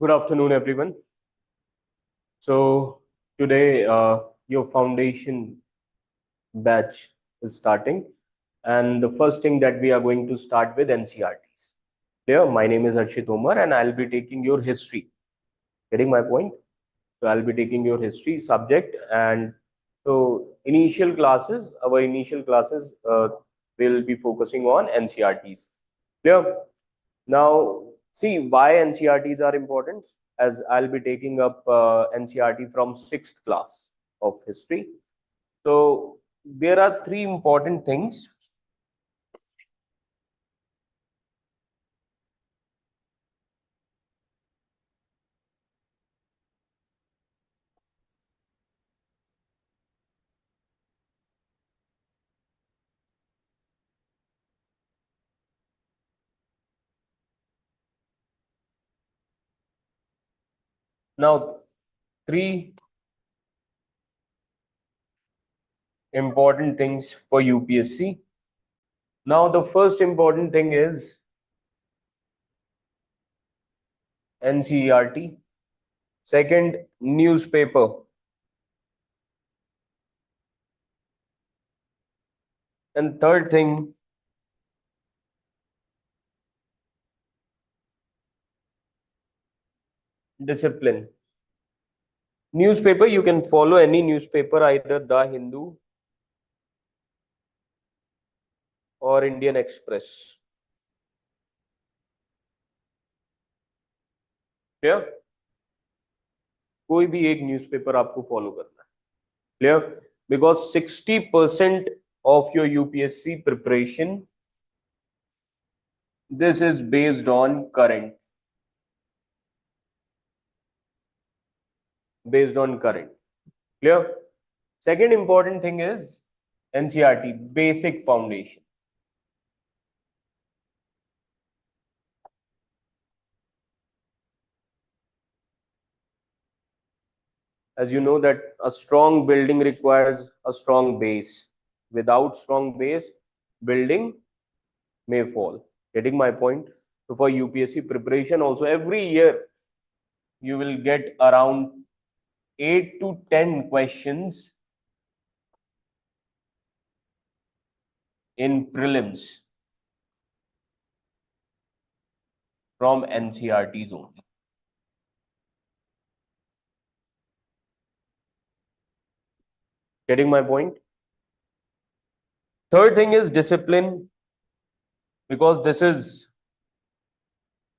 Good afternoon, everyone. So today, your foundation batch is starting, and the first thing that we are going to start with NCERTs. Here, my name is Arshit Omar, and I'll be taking your history. Getting my point? So I'll be taking your history subject, and so our initial classes will be focusing on NCERTs. Clear? Now, see why NCERTs are important, as I'll be taking up NCERT from 6th class of history. So there are three important things. Now, three important things for UPSC. Now, the first important thing is NCERT. Second, newspaper. And third thing, discipline. Newspaper, you can follow any newspaper, either The Hindu or Indian Express. Clear? कोई भी एक newspaper आपको follow करना है. Clear? Because 60% of your UPSC preparation, this is based on current. Based on current. Clear? Second important thing is NCERT, basic foundation. As you know that a strong building requires a strong base. Without strong base, building may fall. Getting my point? So for UPSC preparation also, every year you will get around 8 to 10 questions in prelims from NCERTs only. Getting my point? Third thing is discipline, because this is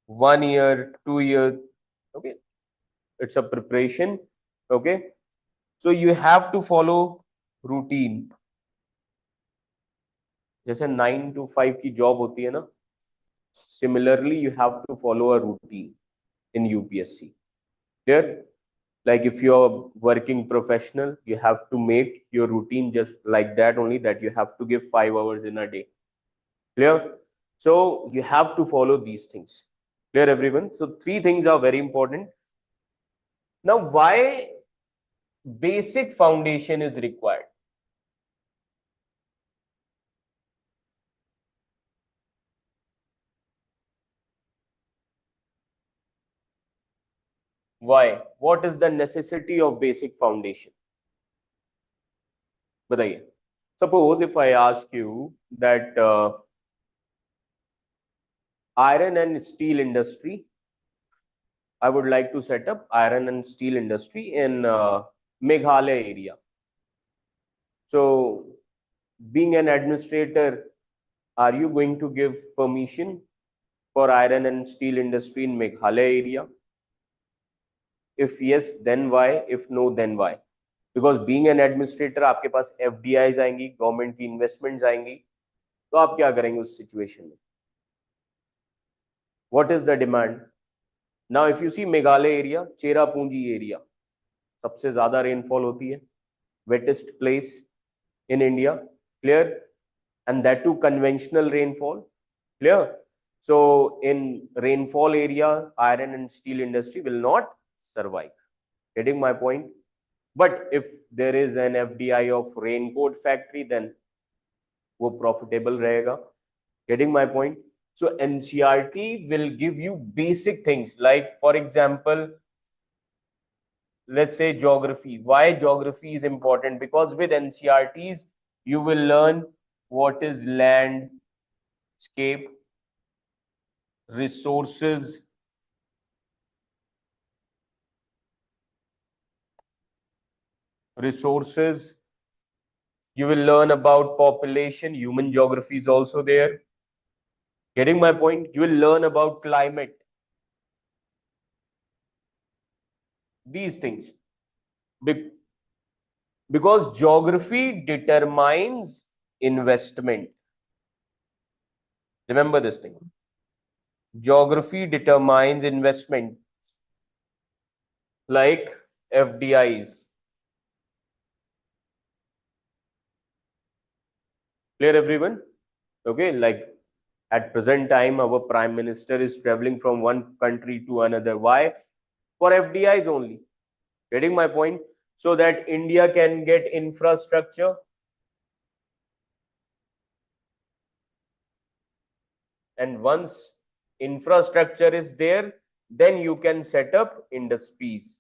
1 year, 2 year, okay? It's a preparation, okay? So you have to follow routine. जैसे 9 to 5 की job होती है ना, similarly you have to follow a routine in UPSC. Clear? Like if you're working professional, you have to make your routine just like that only, that you have to give 5 hours in a day. Clear? So you have to follow these things. Clear, everyone? So three things are very important. Now, why basic foundation is required? Why? What is the necessity of basic foundation? बताइए. Suppose if I ask you that iron and steel industry, I would like to set up iron and steel industry in Meghalaya area. So, being an administrator, are you going to give permission for iron and steel industry in Meghalaya area? If yes, then why? If no, then why? Because being an administrator, आपके पास FDIs आएंगी, government की investments आएंगी, तो आप क्या करेंगे उस situation में? What is the demand? Now, if you see Meghalaya area, Cherrapunji area, सबसे ज्यादा रेनफॉल होती है, wettest place in India. Clear? And that too conventional rainfall. Clear? So in rainfall area, iron and steel industry will not survive. Getting my point? But if there is an FDI of raincoat factory, then वो profitable रहेगा. Getting my point? So NCERT will give you basic things like, for example, let's say geography. Why geography is important? Because with NCERTs, you will learn what is landscape, resources, resources. You will learn about population, human geography is also there. Getting my point? You will learn about climate, these things. Because geography determines investment. Remember this thing. Geography determines investment, like FDIs. Clear, everyone? Okay, like at present time, our Prime Minister is traveling from one country to another. Why? For FDIs only. Getting my point? So that India can get infrastructure. And once infrastructure is there, then you can set up industries.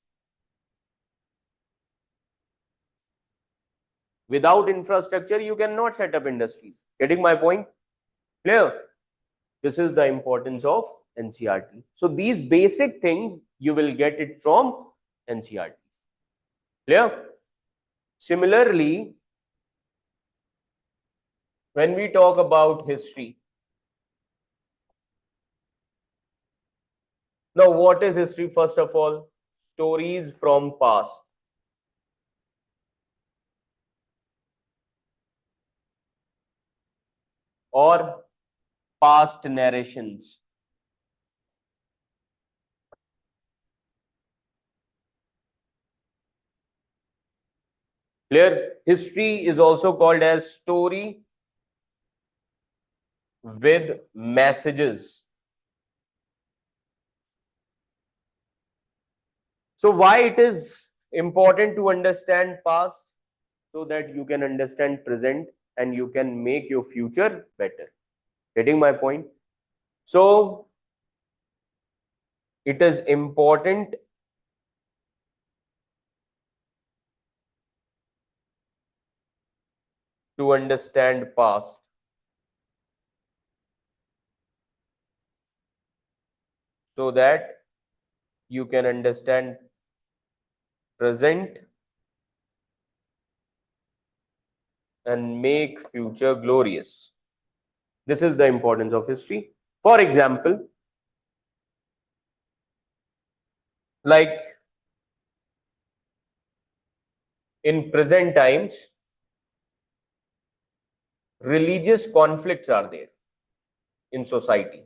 Without infrastructure, you cannot set up industries. Getting my point? Clear? This is the importance of NCERT. So these basic things, you will get it from NCERT. Clear? Similarly, when we talk about history, now what is history? First of all, stories from past. Or past narrations. Clear? History is also called as story with messages. So why it is important to understand past? So that you can understand present and you can make your future better. Getting my point? So it is important to understand past so that you can understand present and make future glorious. This is the importance of history. For example, like in present times, religious conflicts are there in society,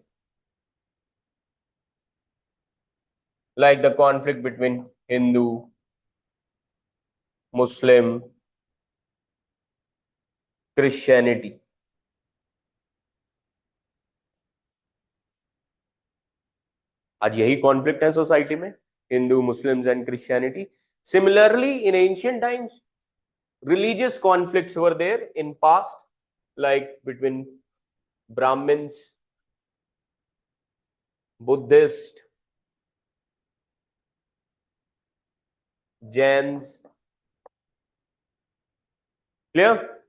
like the conflict between Hindu, Muslim, Christianity. आज यही conflict है society में, Hindu, Muslims and Christianity. Similarly, in ancient times, religious conflicts were there in past, like between Brahmins, Buddhist, Jains. Clear?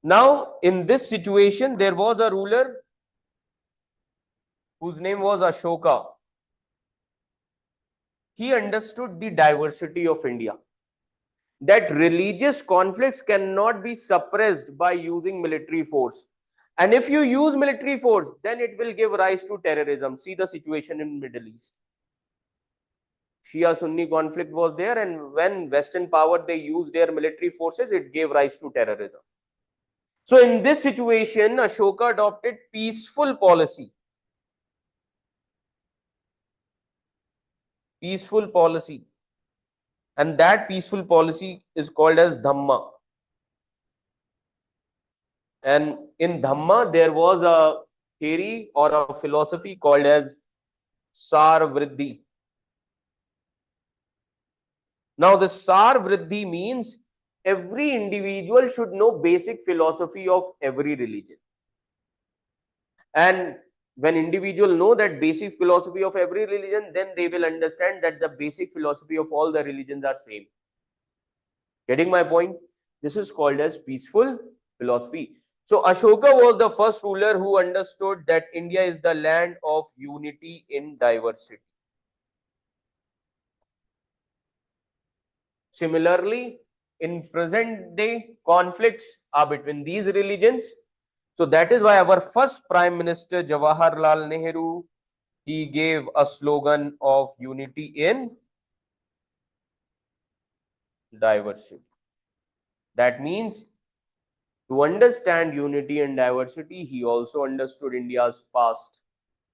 Now, in this situation, there was a ruler whose name was Ashoka. He understood the diversity of India, that religious conflicts cannot be suppressed by using military force. And if you use military force, then it will give rise to terrorism. See the situation in Middle East. Shia Sunni conflict was there, and when Western power they used their military forces, it gave rise to terrorism. So in this situation, Ashoka adopted peaceful policy. Peaceful policy. And that peaceful policy is called as Dhamma. And in Dhamma, there was a theory or a philosophy called as Sar Vriddhi. Now, the Sar Vriddhi means every individual should know basic philosophy of every religion. And when individual know that basic philosophy of every religion, then they will understand that the basic philosophy of all the religions are same. Getting my point? This is called as peaceful philosophy. So Ashoka was the first ruler who understood that India is the land of unity in diversity. Similarly, in present day, conflicts are between these religions. So that is why our first Prime Minister Jawaharlal Nehru, he gave a slogan of unity in diversity. That means to understand unity and diversity, he also understood India's past.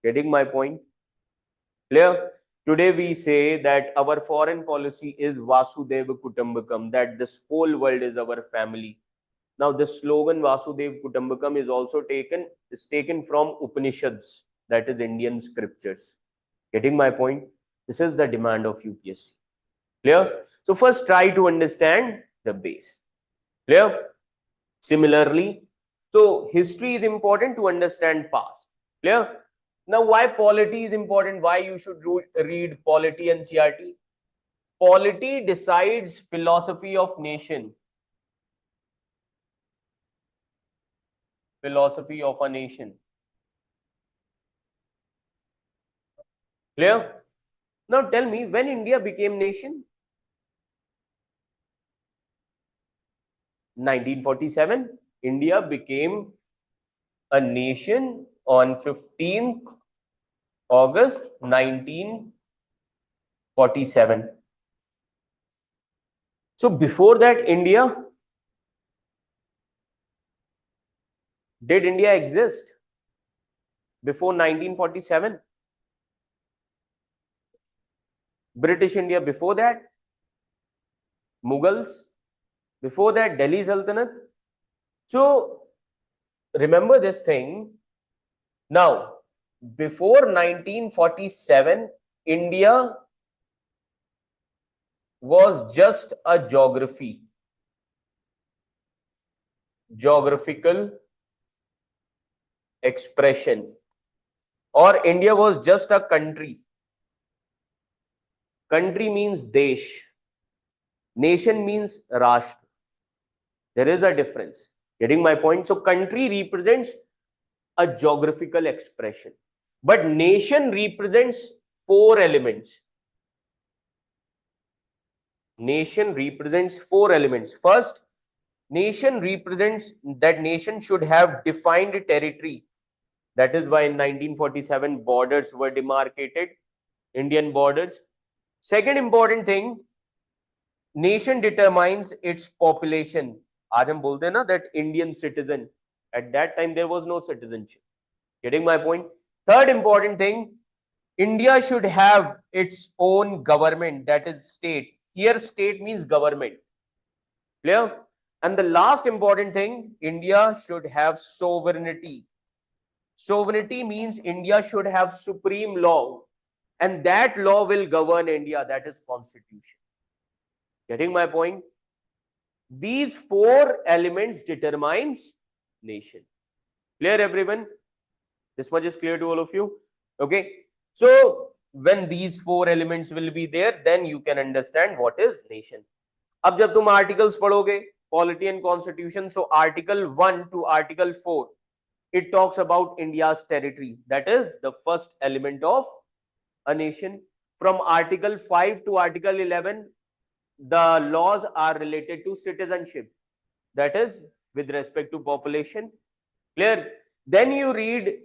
Getting my point? Clear? Today we say that our foreign policy is Vasudeva Kutumbakam, that this whole world is our family. Now this slogan Vasudeva Kutumbakam is taken from Upanishads, that is Indian scriptures. Getting my point? This is the demand of UPSC. Clear? So first try to understand the base. Clear? Similarly, so history is important to understand past. Clear? Now, why polity is important? Why you should read polity and NCERT? Polity decides philosophy of nation. Philosophy of a nation. Clear? Now tell me, when India became nation? 1947. India became a nation on 15th August 1947. So before that, did India exist before 1947? British India before that? Mughals before that? Delhi Sultanate? So remember this thing. Now, before 1947, India was just a geographical expression, or India was just a country. Country means desh, nation means rashtra. There is a difference. Getting my point? So country represents a geographical expression, but nation represents four elements. Nation represents four elements. First, nation represents that nation should have defined territory. That is why in 1947 borders were demarcated, Indian borders. Second important thing, nation determines its population. आज हम बोलते हैं ना that Indian citizen. At that time there was no citizenship. Getting my point? Third important thing, India should have its own government, that is state. Here state means government. Clear? And the last important thing, India should have sovereignty. Sovereignty means India should have supreme law, and that law will govern India, that is constitution. Getting my point? These four elements determines nation. Clear everyone? This much is clear to all of you? Okay. So when these four elements will be there, then you can understand what is nation. अब जब तुम articles पढ़ोगे, polity and constitution, so article 1 to article 4, it talks about India's territory. That is the first element of a nation. From article 5 to article 11, the laws are related to citizenship. That is with respect to population. Clear? Then you read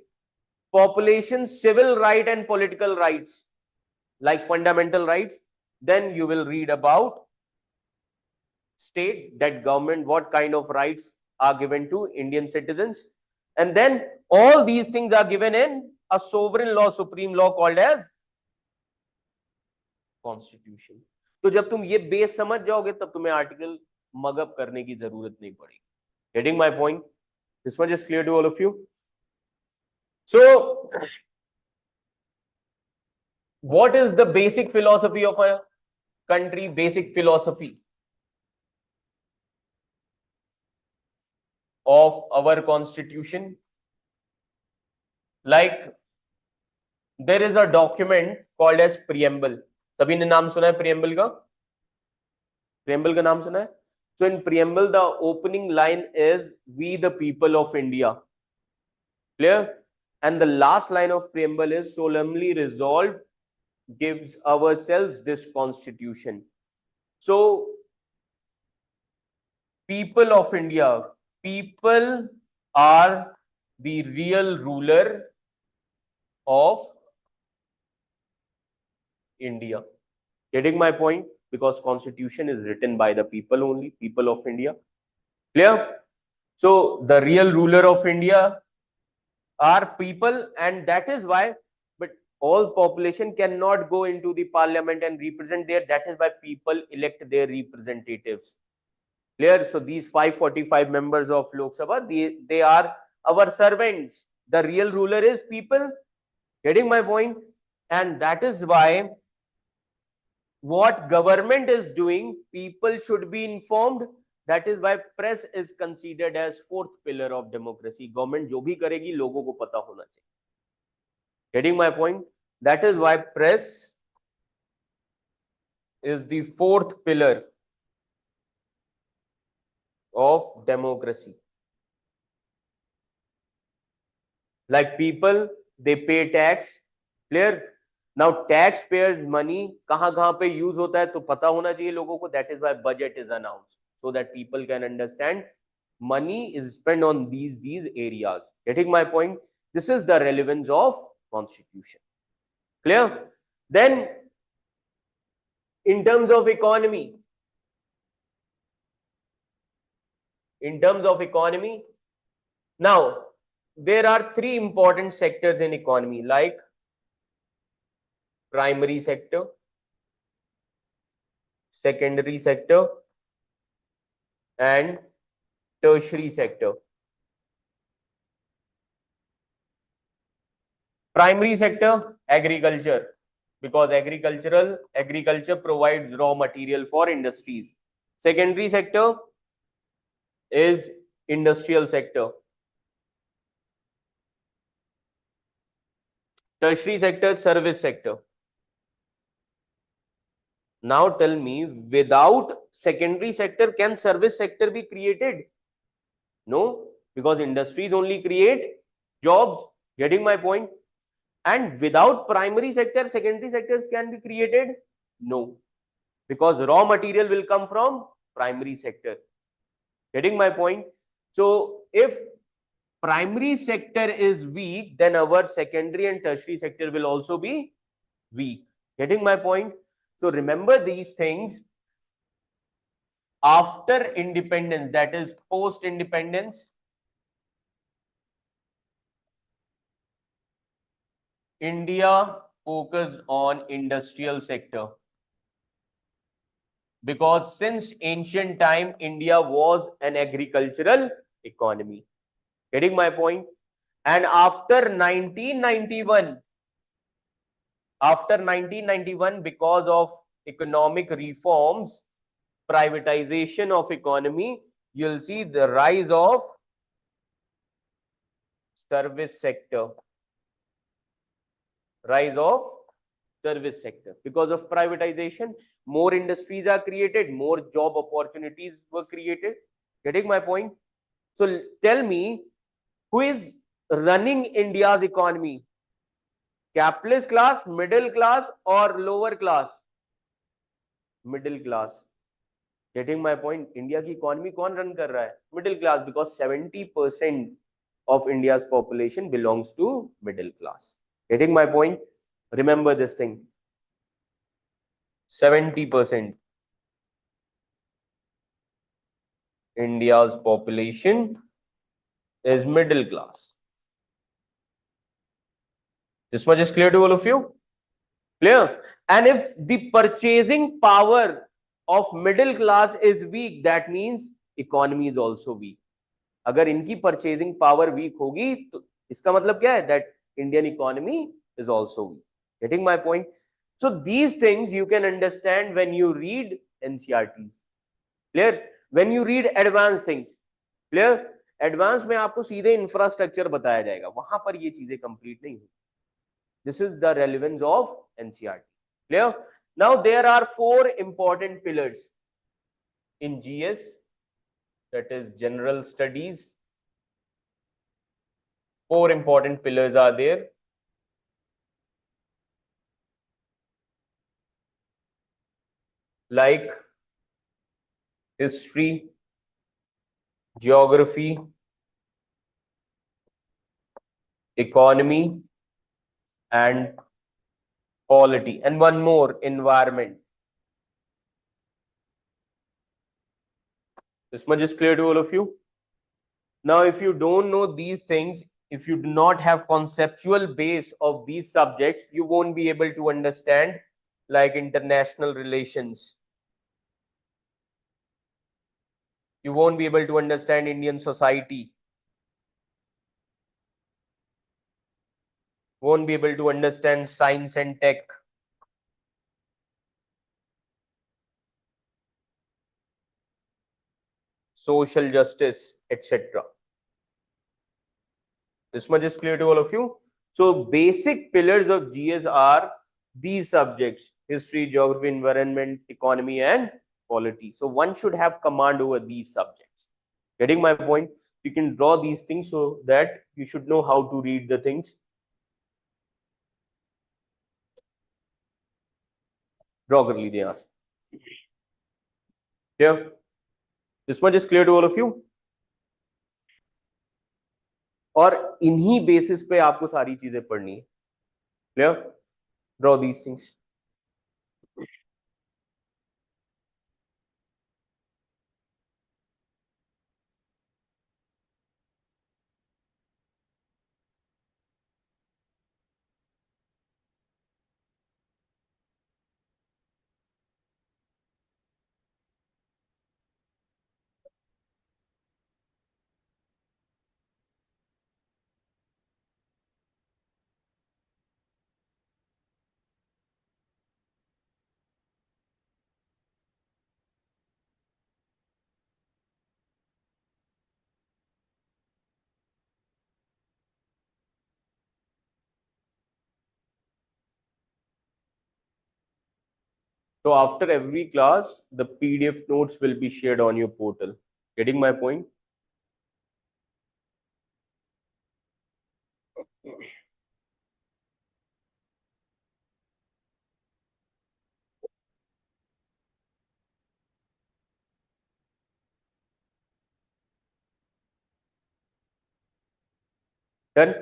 population, civil right and political rights, like fundamental rights. Then you will read about state, that government, what kind of rights are given to Indian citizens. And then all these things are given in a sovereign law, supreme law called as constitution. तो जब तुम ये base समझ जाओगे तब तुम्हें article mug up करने की जरूरत नहीं पड़ेगी. Getting my point? This much is clear to all of you? So what is the basic philosophy of a country? Basic philosophy of our constitution, like there is a document called as preamble. सभी ने नाम सुना है preamble का? Preamble का नाम सुना है? So in preamble, the opening line is "We the people of India." Clear? And the last line of preamble is "Solemnly resolved, gives ourselves this constitution." So people of India, people are the real ruler of India. Getting my point? Because constitution is written by the people only, people of India. Clear? So the real ruler of India are people, and that is why, but all population cannot go into the parliament and represent there. That is why people elect their representatives. Clear? So these 545 members of Lok Sabha, they are our servants. The real ruler is people. Getting my point? And that is why what government is doing, people should be informed. That is why press is considered as fourth pillar of democracy. Government जो भी करेगी लोगों को पता होना चाहिए. Getting my point? That is why press is the fourth pillar of democracy. Like people, they pay tax. Clear? Now taxpayers money कहाँ पे use होता है तो पता होना चाहिए लोगों को. That is why budget is announced, so that people can understand money is spent on these areas. Getting my point? This is the relevance of constitution. Clear? Then in terms of economy, now there are three important sectors in economy, like primary sector, secondary sector, and tertiary sector. Primary sector, agriculture, because agriculture provides raw material for industries. Secondary sector is industrial sector. Tertiary sector, service sector. Now tell me, without secondary sector, can service sector be created? No, because industries only create jobs. Getting my point? And without primary sector, secondary sectors can be created? No, because raw material will come from primary sector. Getting my point? So if primary sector is weak, then our secondary and tertiary sector will also be weak. Getting my point? So remember these things. After independence, that is post independence, India focused on industrial sector, because since ancient time India was an agricultural economy. Getting my point? And after 1991, because of economic reforms, privatization of economy, you'll see the rise of service sector. Because of privatization, more industries are created, more job opportunities were created. Getting my point? So tell me, who is running India's economy? Capitalist class, middle class, or lower class? Middle class. Getting my point? India की economy कौन run कर रहा है? Middle class, because 70% of India's population belongs to middle class. Getting my point? Remember this thing. 70% India's population is middle class. This much is clear to all of you? Clear? And if the purchasing power of middle class is weak, that means economy is also weak. अगर इनकी purchasing power weak होगी तो इसका मतलब क्या है? That Indian economy is also weak. Getting my point? So these things you can understand when you read NCERTs. Clear? When you read advanced things. Clear? Advanced में आपको सीधे infrastructure बताया जाएगा, वहां पर ये चीजें complete नहीं होगी. This is the relevance of NCERT. Clear? Now there are four important pillars in GS, that is general studies. Four important pillars are there. Like history, geography, economy, and polity. And one more, environment. This much is clear to all of you. Now, if you don't know these things, if you do not have conceptual base of these subjects, you won't be able to understand like international relations. You won't be able to understand Indian society. Won't be able to understand science and tech. Social justice, etc. This much is clear to all of you. So basic pillars of GS are these subjects: history, geography, environment, economy, and polity. So one should have command over these subjects. Getting my point? You can draw these things so that you should know how to read the things. Draw कर लीजिए यहाँ से. Clear? This much is clear to all of you. और इन्हीं basis पे आपको सारी चीजें पढ़नी है. Clear? Draw these things. So after every class, the PDF notes will be shared on your portal. Getting my point? Done?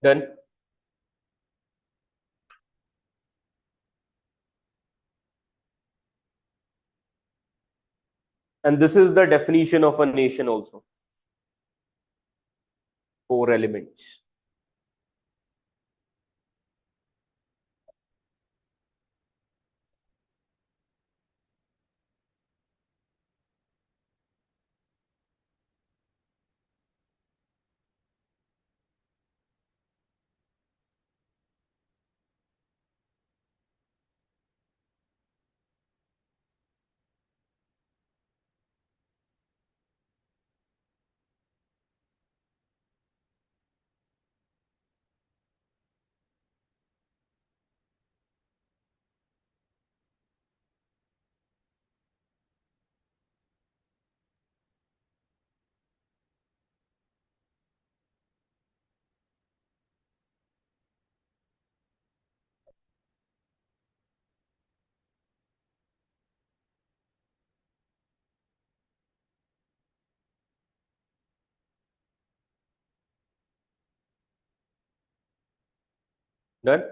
Done? And this is the definition of a nation also. 4 elements. Done?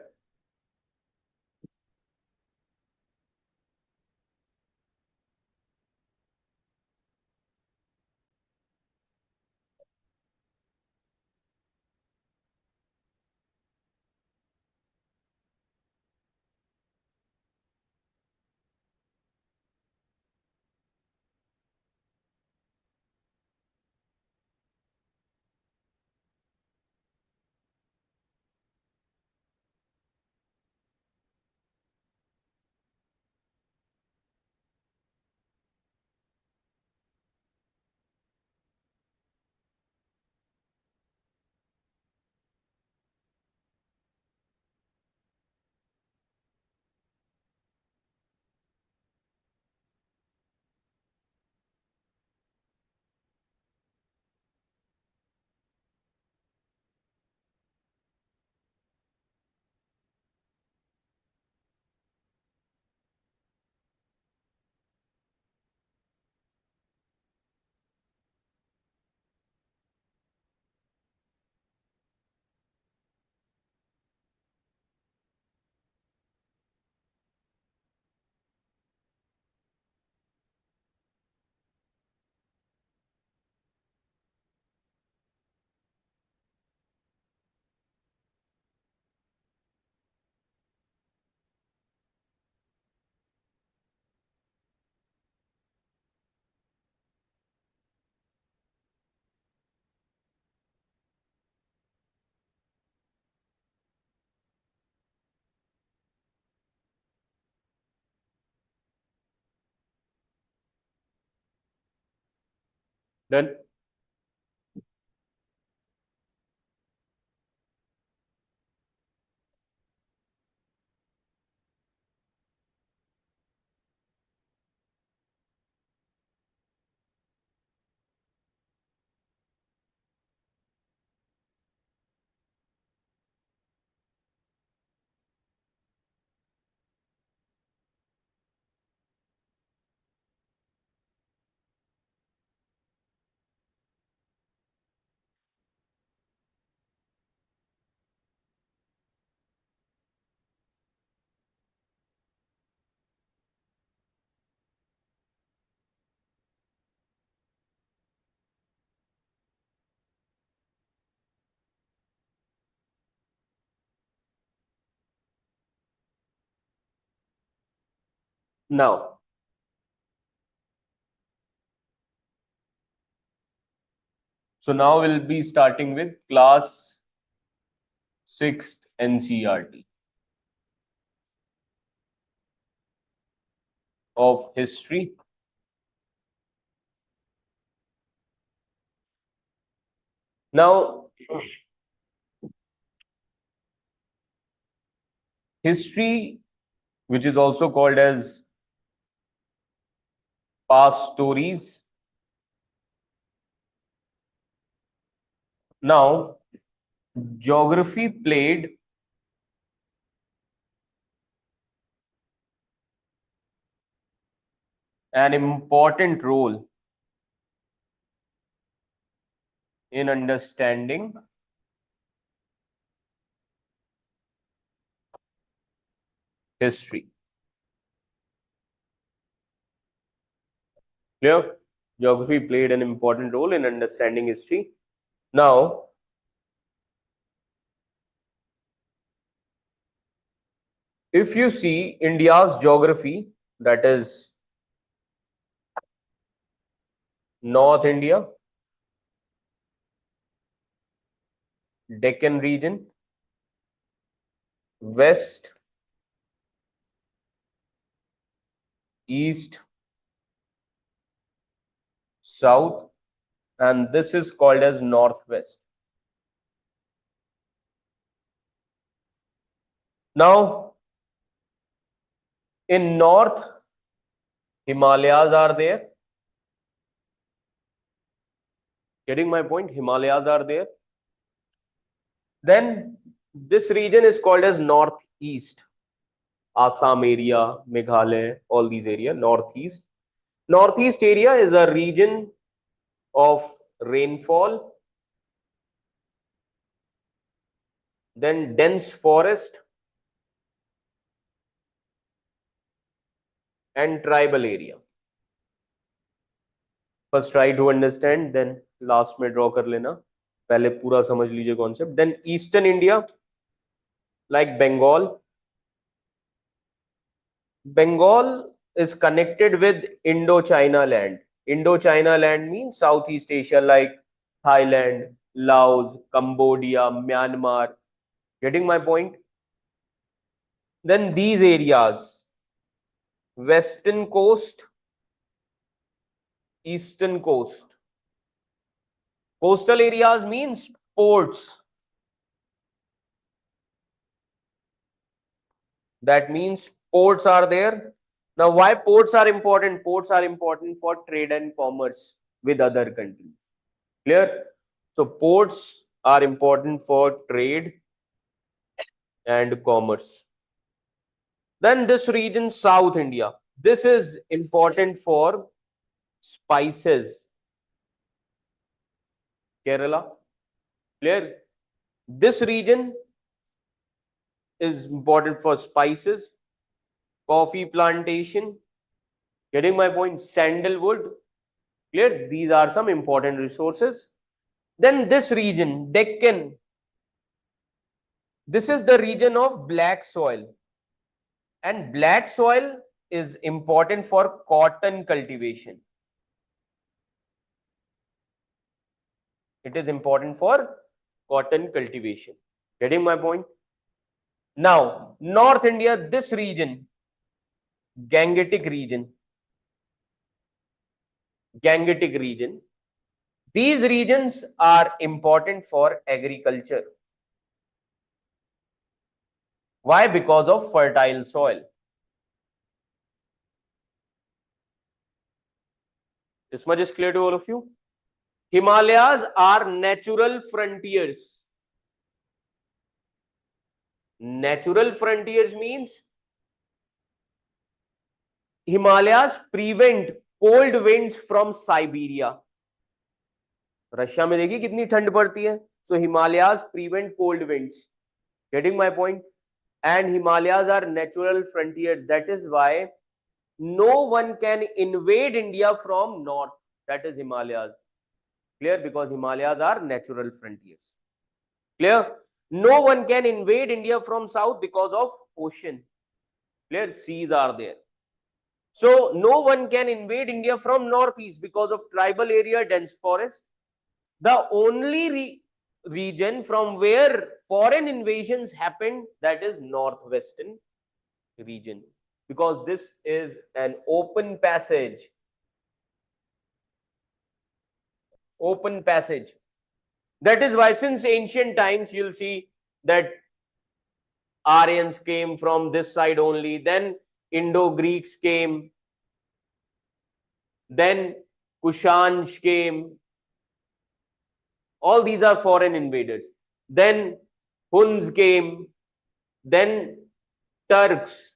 Done? Now, so now we'll be starting with class 6th NCERT of history. Now, history, which is also called as past stories. Now, geography played an important role in understanding history. Clear? Geography played an important role in understanding history. Now, If you see India's geography, that is North India, Deccan region, West, East, South, and this is called as Northwest. Now, in North, Himalayas are there. Getting my point? Himalayas are there. Then this region is called as Northeast. Assam area, Meghalaya, all these areas, Northeast. Northeast area is a region of rainfall, then dense forest and tribal area. First try to understand, then last में draw कर लेना. पहले पूरा समझ लीजिए concept. Then Eastern India, like Bengal. Bengal is connected with Indo-China land. Indo-China land means Southeast Asia, like Thailand, Laos, Cambodia, Myanmar. Getting my point? Then these areas, western coast, eastern coast. Coastal areas means ports. That means ports are there. Now, why ports are important? Ports are important for trade and commerce with other countries. Clear? So, ports are important for trade and commerce. Then this region, South India. This is important for spices. Kerala. Clear? This region is important for spices, coffee plantation. Getting my point? Sandalwood. Clear? These are some important resources. Then this region, Deccan. This is the region of black soil. And black soil is important for cotton cultivation. It is important for cotton cultivation. Getting my point? Now, North India, this region, Gangetic region. Gangetic region. These regions are important for agriculture. Why? Because of fertile soil. This much is clear to all of you. Himalayas are natural frontiers. Natural frontiers means Himalayas prevent cold winds from Siberia. Russia में देखिए कितनी ठंड पड़ती है. So Himalayas prevent cold winds. Getting my point? And Himalayas are natural frontiers. That is why no one can invade India from north. That is Himalayas. Clear? Because Himalayas are natural frontiers. Clear? No one can invade India from south because of ocean. Clear? Seas are there. So no one can invade India from northeast because of tribal area, dense forest. The only region from where foreign invasions happened, that is northwestern region, because this is an open passage. Open passage. That is why since ancient times you'll see that Aryans came from this side only, then Indo-Greeks came, then Kushans came. All these are foreign invaders. Then Huns came, then Turks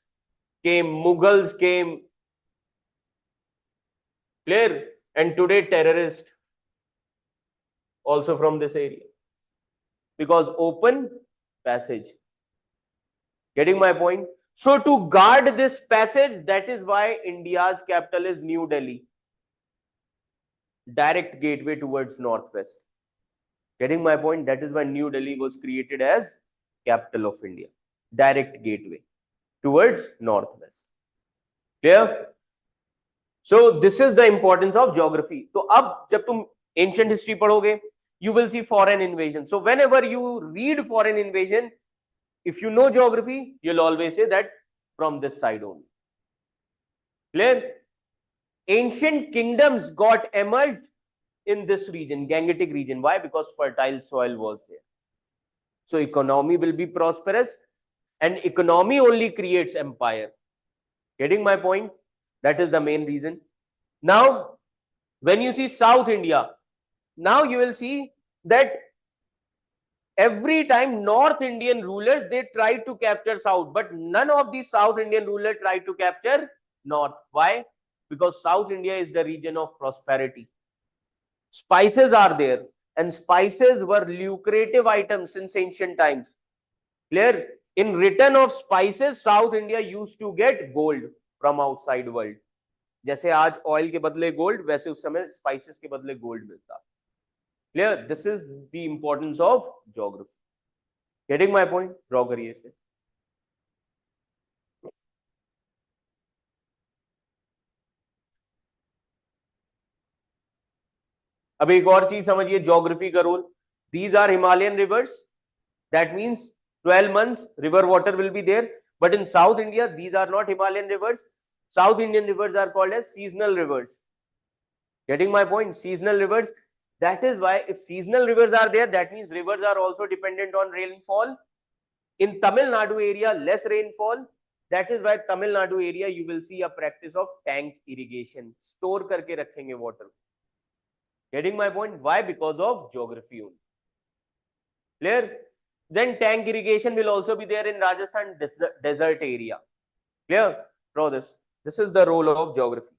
came, Mughals came. Clear? And today terrorists also from this area. Because open passage. Getting my point? So to guard this passage, that is why India's capital is New Delhi. Direct gateway towards northwest. Getting my point? That is why New Delhi was created as capital of India. Direct gateway. towards northwest. Clear? So this is the importance of geography. तो अब जब तुम ancient history पढ़ोगे, you will see foreign invasion. So whenever you read foreign invasion, if you know geography, you'll always say that from this side only. Clear? Ancient kingdoms got emerged in this region, Gangetic region. Why? Because fertile soil was there. So economy will be prosperous, and economy only creates empire. Getting my point? That is the main reason. Now, when you see South India, now you will see that every time North Indian rulers, they tried to capture South, but none of the South Indian rulers tried to capture North. Why? Because South India is the region of prosperity. Spices are there, and spices were lucrative items since ancient times. Clear? In return of spices, South India used to get gold from outside world. जैसे आज oil के बदले gold, वैसे उस समय spices के बदले gold मिलता. Clear? This is the importance of geography. Getting my point? Draw करिए इसे. अब एक और चीज समझिए ज्योग्राफी का role. These are Himalayan rivers. That means 12 months river water will be there, but in South India these are not Himalayan rivers. South Indian rivers are called as seasonal rivers. Getting my point? Seasonal rivers. That is why if seasonal rivers are there, that means rivers are also dependent on rainfall. In Tamil Nadu area, less rainfall. That is why Tamil Nadu area you will see a practice of tank irrigation. Store करके रखेंगे water. Getting my point? Why? Because of geography only. Clear? Then tank irrigation will also be there in Rajasthan desert area. Clear? Draw this. This is the role of geography.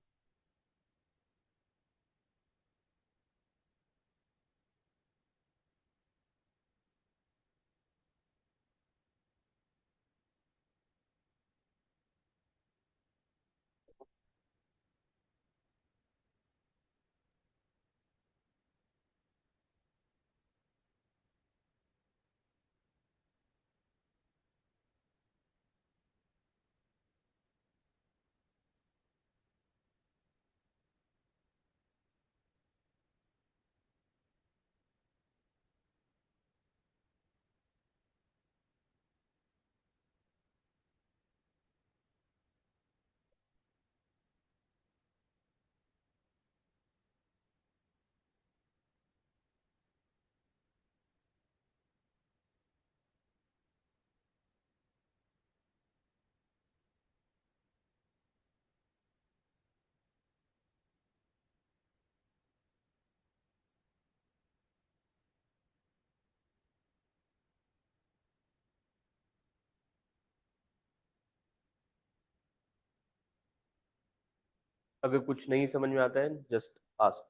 अगर कुछ नहीं समझ में आता है, just ask.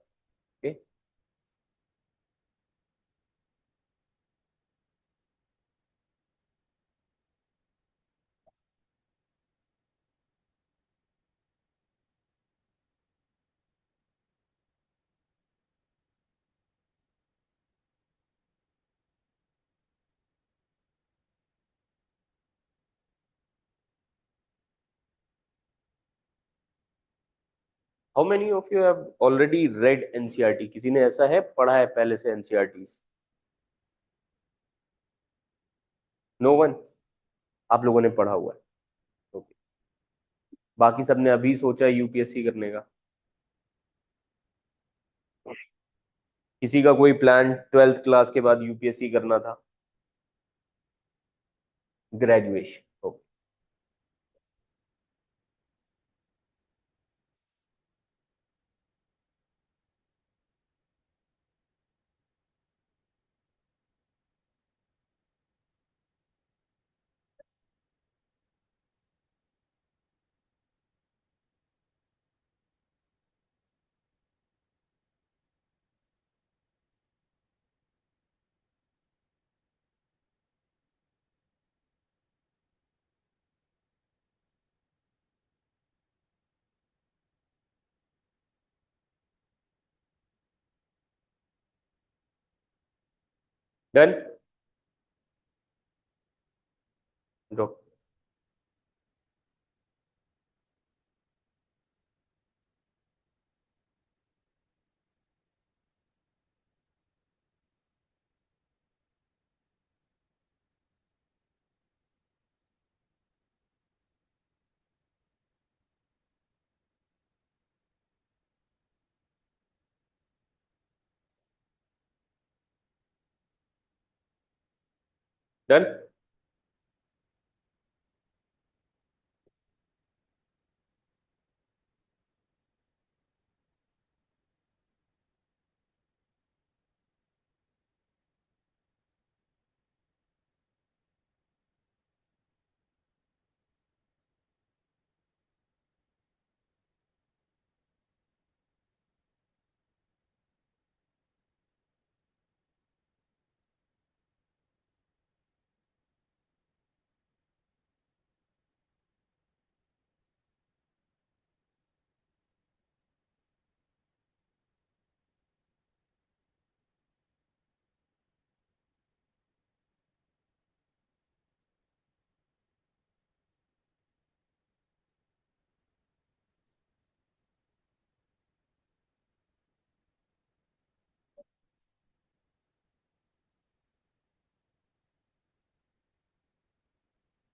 Okay? How many of you have already read NCERT? किसी ने ऐसा है पढ़ा है पहले से NCERTs? No one. आप लोगों ने पढ़ा हुआ है. Okay. बाकी सबने अभी सोचा है यूपीएससी करने का. किसी का कोई प्लान 12th क्लास के बाद यूपीएससी करना था? Graduation. Okay. Done. Done?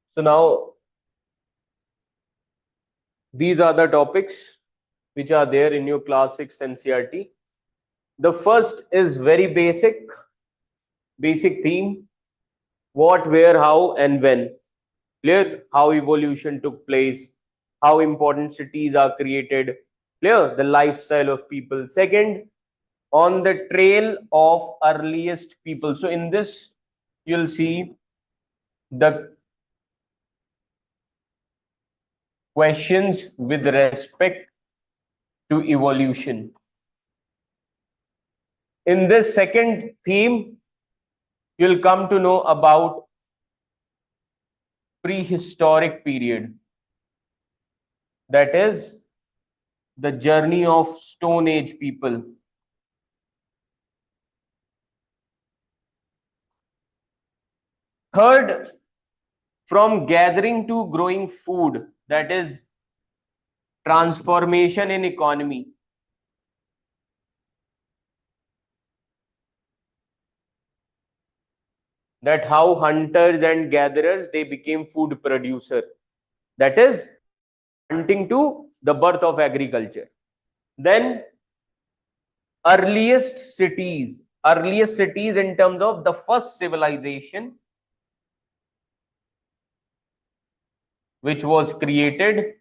So now these are the topics which are there in your class 6 NCERT. The first is very basic theme: what, where, how, and when. Clear? How evolution took place, how important cities are created. Clear? The lifestyle of people. Second, on the trail of earliest people. So in this, you'll see the questions with respect to evolution. In this second theme, you'll come to know about prehistoric period, that is the journey of Stone Age people. Third, from gathering to growing food, that is transformation in economy. That how hunters and gatherers, they became food producer, that is hunting to the birth of agriculture. Then earliest cities in terms of the first civilization which was created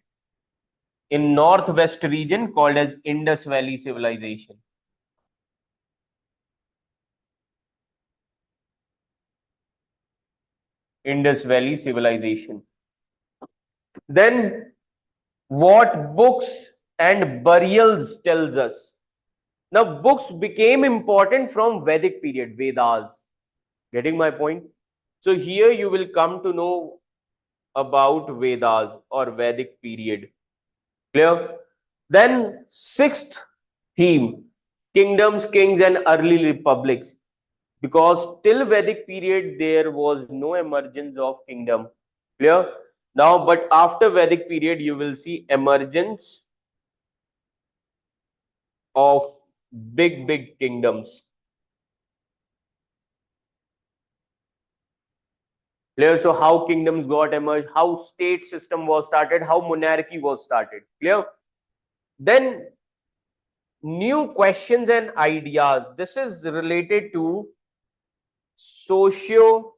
in northwest region called as Indus Valley civilization. Indus Valley civilization. Then what books and burials tells us. Now books became important from Vedic period, Vedas. Getting my point? So here you will come to know about Vedas or Vedic period. Clear? Then sixth theme, kingdoms, kings and early republics. Because till Vedic period there was no emergence of kingdom. Clear? Now, but after Vedic period you will see emergence of big kingdoms. Clear? So how kingdoms got emerged, how state system was started, how monarchy was started. Clear? Then new questions and ideas. This is related to socio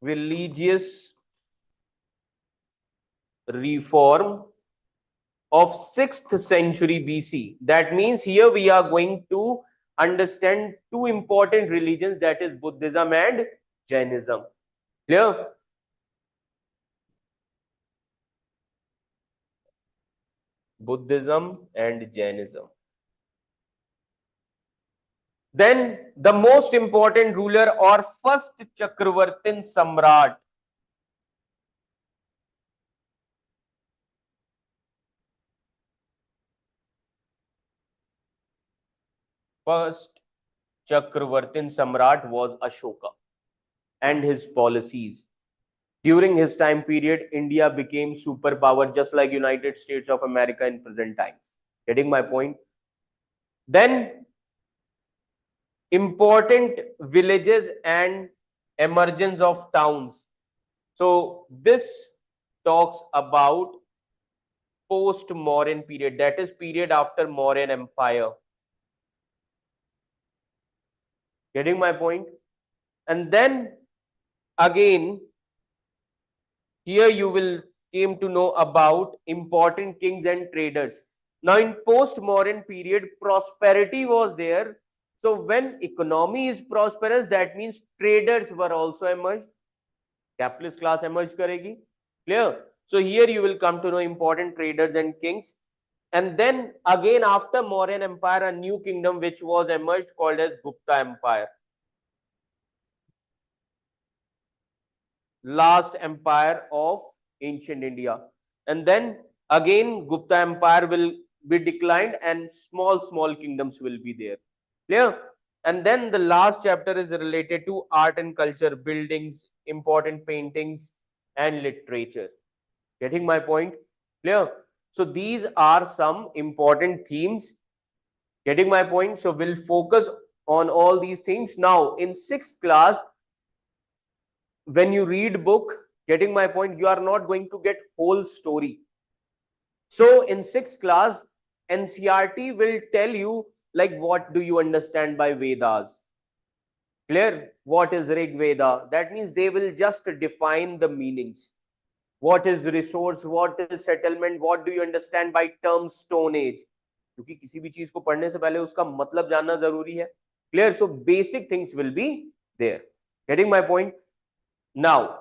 religious reform of 6th century BC. That means here we are going to understand two important religions, that is Buddhism and Jainism. Clear? Buddhism and Jainism. Then the most important ruler or first Chakravartin Samrat. First Chakravartin Samrat was Ashoka and his policies. During his time period, India became superpower just like United States of America in present times. Getting my point? Then important villages and emergence of towns. So this talks about post-Mauryan period, that is period after Mauryan Empire. Getting my point? And then again, here you will came to know about important kings and traders. Now in post-modern period, prosperity was there. So when economy is prosperous, that means traders were also emerged. Capitalist class emerge karegi. Clear? So here you will come to know important traders and kings. And then again after Mauryan Empire, a new kingdom which was emerged called as Gupta Empire. Last empire of ancient India. And then again Gupta Empire will be declined and small kingdoms will be there. Clear? And then the last chapter is related to art and culture, buildings, important paintings and literature. Getting my point? Clear? So these are some important themes. Getting my point? So we'll focus on all these things. Now in 6th class, when you read book, getting my point, you are not going to get whole story. So in 6th class, NCERT will tell you like what do you understand by Vedas. Clear? What is Rig Veda? That means they will just define the meanings. What is resource? What is settlement? What do you understand by term Stone Age? क्योंकि किसी भी चीज को पढ़ने से पहले उसका मतलब जानना जरूरी है. Clear? So basic things will be there. Getting my point? Now,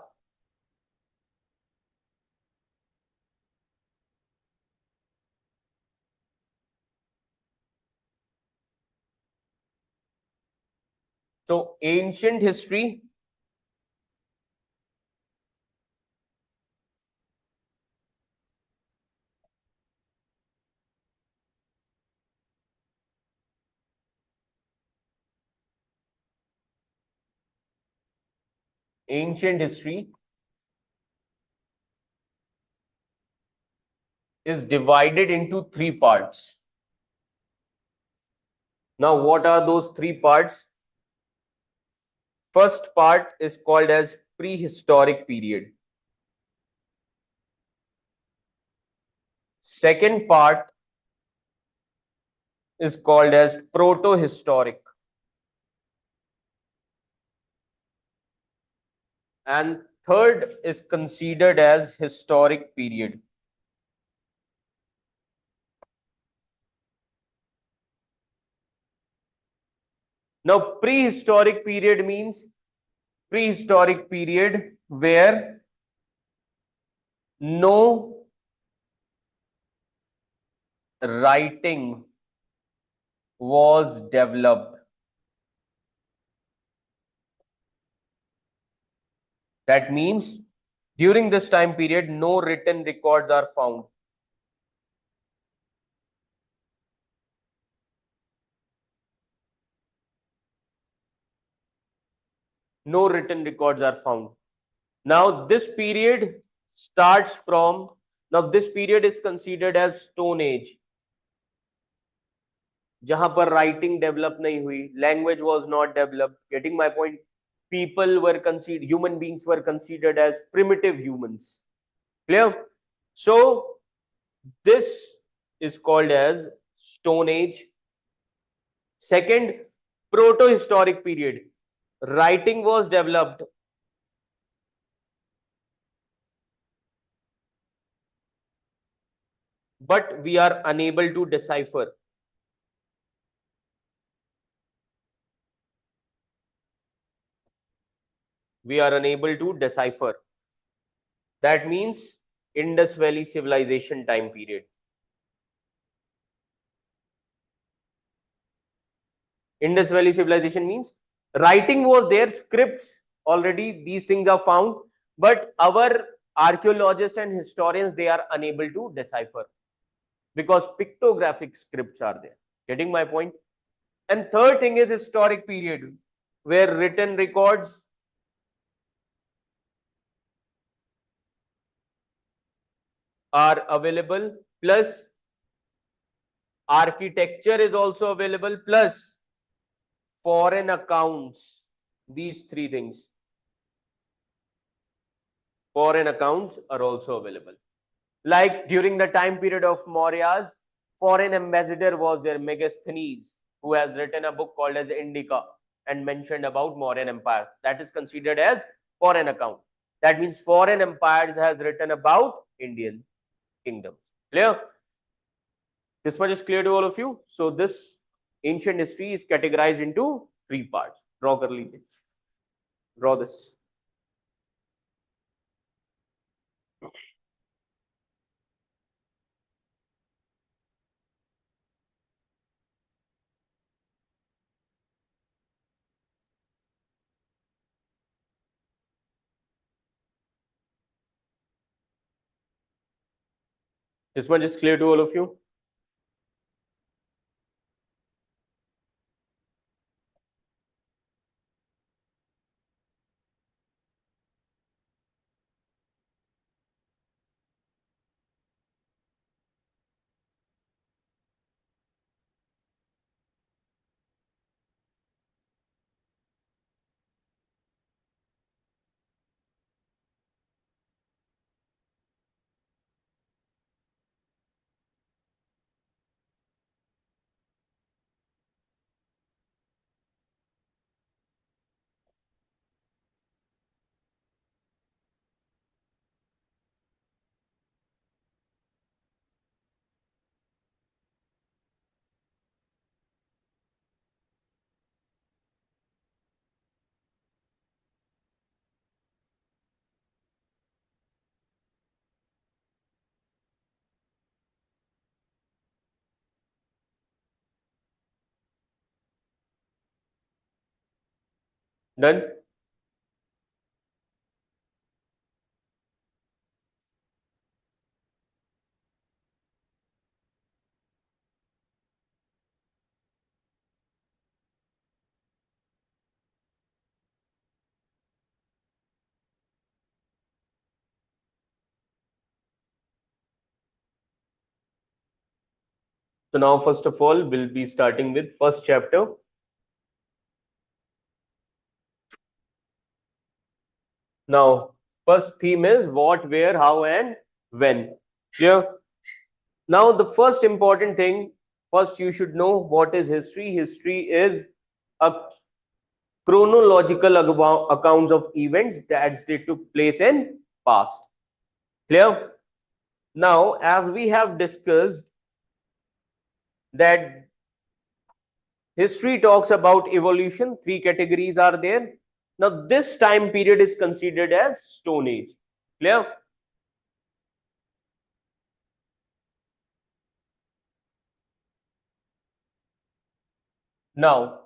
so ancient history is divided into 3 parts. Now, what are those 3 parts? First part is called as prehistoric period. Second part is called as proto-historic. And third is considered as historic period. Now, prehistoric period means prehistoric period where no writing was developed. That means during this time period, no written records are found. No written records are found. Now, this period starts from, now this period is considered as Stone Age. जहां पर writing develop नहीं हुई, language was not developed. Getting my point? People were considered, human beings were considered as primitive humans. Clear? So, this is called as Stone Age. Second, proto-historic period. Writing was developed. But we are unable to decipher. We are unable to decipher. That means Indus Valley civilization time period. Indus Valley civilization means writing was there, scripts already, these things are found, but our archaeologists and historians, they are unable to decipher because pictographic scripts are there. Getting my point? And third thing is historic period where written records are available, plus architecture is also available, plus foreign accounts. These 3 things. Foreign accounts are also available. Like during the time period of Mauryas, foreign ambassador was there, Megasthenes, who has written a book called as Indica. and mentioned about Mauryan Empire. That is considered as foreign account. That means foreign empires has written about Indian kingdoms. Clear? This much is clear to all of you. So this ancient history is categorized into three parts. Draw kar lijiye. Draw this. This much is clear to all of you. Done? So now, first of all, we'll be starting with first chapter. Now, first theme is what, where, how, and when. Clear? Now, the first important thing, first you should know what is history. History is a chronological accounts of events that they took place in past. Clear? Now, as we have discussed that history talks about evolution, three categories are there. Now, this time period is considered as Stone Age. Clear? Now,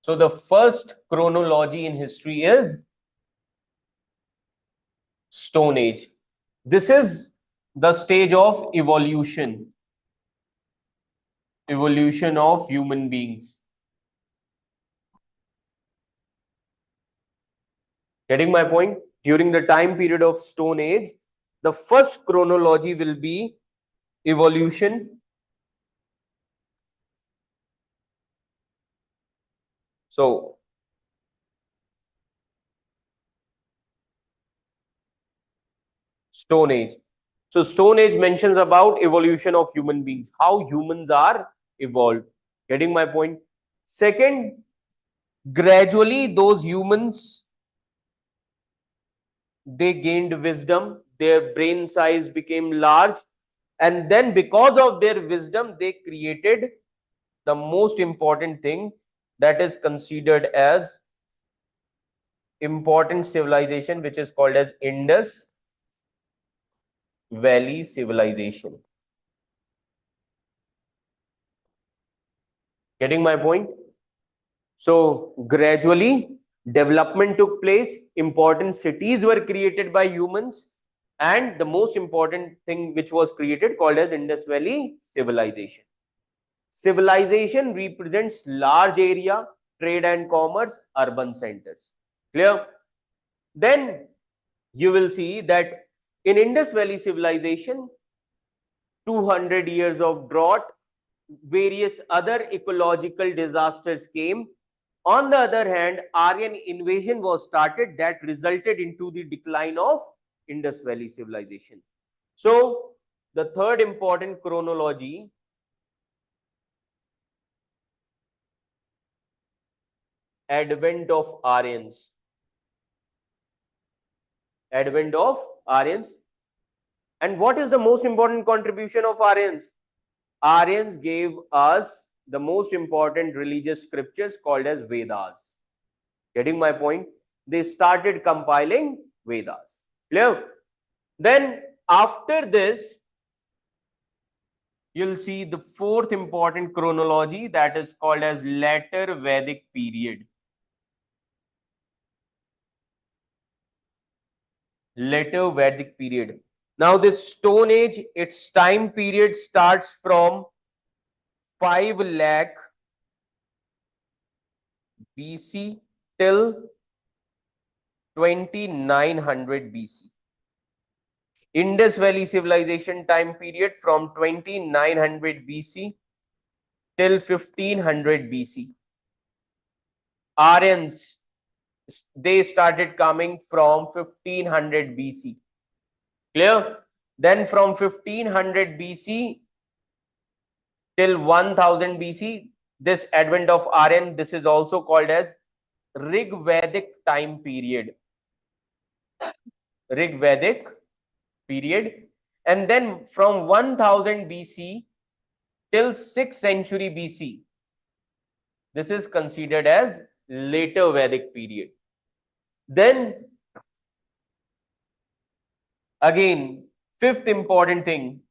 so the first chronology in history is Stone Age. This is the stage of evolution of human beings. Getting my point? During the time period of Stone Age, the first chronology will be evolution. So, Stone Age. So, Stone Age mentions about evolution of human beings, how humans are evolved. Getting my point? Second, gradually those humans, they gained wisdom, their brain size became large, and then because of their wisdom, they created the most important thing that is considered as important civilization, which is called as Indus Valley civilization. Getting my point? So gradually development took place, important cities were created by humans, and the most important thing which was created called as Indus Valley civilization. Civilization represents large area, trade and commerce, urban centers. Clear? Then you will see that in Indus Valley civilization, 200 years of drought, various other ecological disasters came. On the other hand, Aryan invasion was started that resulted into the decline of Indus Valley civilization. So, the third important chronology . Advent of Aryans. Advent of Aryans. And what is the most important contribution of Aryans? Aryans gave us the most important religious scriptures called as Vedas. Getting my point? They started compiling Vedas. Clear? Then after this, you'll see the fourth important chronology, that is called as later Vedic period. Later Vedic period. Now this Stone Age, its time period starts from 5 lakh BC till 2900 BC. Indus Valley civilization time period from 2900 BC till 1500 BC. Aryans, they started coming from 1500 BC. Clear? Then from 1500 BC till 1000 BC, this advent of Aryan, this is also called as Rig Vedic time period. Rig Vedic period. And then from 1000 BC till 6th century BC, this is considered as later Vedic period. Then again, fifth important thing,